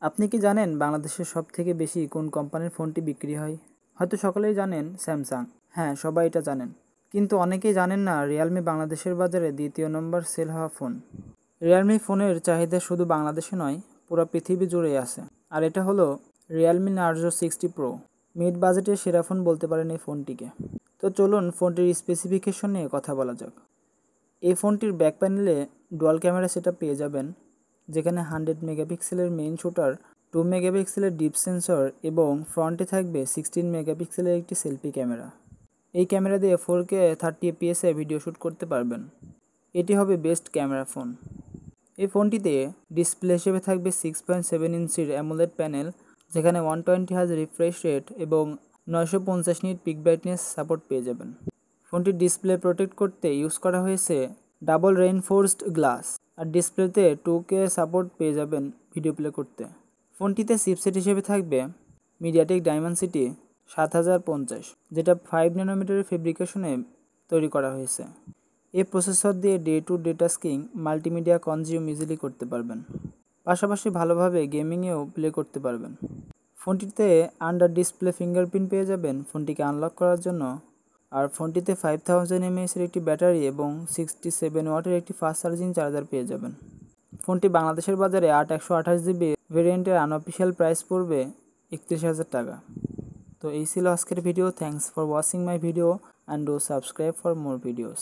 আপনি কি জানেন বাংলাদেশের সবথেকে বেশি কোন কোম্পানির ফোনটি বিক্রি হয়? হয়তো সকলেই জানেন স্যামসাং। হ্যাঁ, সবাই এটা জানেন। কিন্তু অনেকেই জানেন না রিয়েলমি বাংলাদেশের বাজারে দ্বিতীয় নম্বর সেল হওয়া ফোন। রিয়েলমি ফোনের চাহিদা শুধু বাংলাদেশে নয়, পুরো পৃথিবী জুড়েই আছে। আর এটা হলো রিয়েলমি নার্জো 60 প্রো। মিড বাজেটের সেরা ফোন বলতে পারেন এই ফোনটিকে। তো চলুন ফোনটির স্পেসিফিকেশন নিয়ে কথা বলা যাক। এই ফোনটির ব্যাক প্যানেলে ডুয়াল ক্যামেরা সেটআপ পেয়ে যাবেন, যেখানে 100 মেগাপিক্সেলের মেইন শুটার, 2 মেগাপিক্সেলের ডিপ সেন্সর এবং ফ্রন্টে থাকবে 16 মেগাপিক্সেলের একটি সেলফি ক্যামেরা। এই ক্যামেরা দিয়ে 4K 30 fps ভিডিও শ্যুট করতে পারবেন। এটি হবে বেস্ট ক্যামেরা ফোন। এই ফোনটিতে ডিসপ্লে হিসেবে থাকবে 6.7 ইঞ্চির অ্যামোলেড প্যানেল, যেখানে 120 হার্জ রিফ্রেশ রেট এবং 950 নিট পিক ব্রাইটনেস সাপোর্ট পেয়ে যাবেন। ফোনটির ডিসপ্লে প্রোটেক্ট করতে ইউজ করা হয়েছে ডাবল রেইনফোর্সড গ্লাস, আর ডিসপ্লেতে 2K সাপোর্ট পেয়ে যাবেন ভিডিও প্লে করতে। ফোনটিতে চিপসেট হিসেবে থাকবে মিডিয়াটেক ডাইমেনসিটি 7050, যেটা 5 ন্যানোমিটারের ফেব্রিকেশনে তৈরি করা হয়েছে। এই প্রসেসর দিয়ে day to day tasking multimedia consume easily করতে পারবেন, পাশাপাশি ভালোভাবে গেমিংয়েও প্লে করতে পারবেন। ফোনটিতে আন্ডার ডিসপ্লে ফিঙ্গারপ্রিন্ট পেয়ে যাবেন ফোনটিকে আনলক করার জন্য, আর ফোনটিতে 5000 mAh-এর একটি ব্যাটারি এবং 67 ওয়াটের একটি ফাস্ট চার্জিং চার্জার পেয়ে যাবেন। ফোনটি বাংলাদেশের বাজারে 128GB ভেরিয়েন্টের আনঅফিসিয়াল প্রাইস পড়বে 31,000 টাকা। তো এই ছিল আজকের video. Thanks for watching my video and do subscribe for more videos.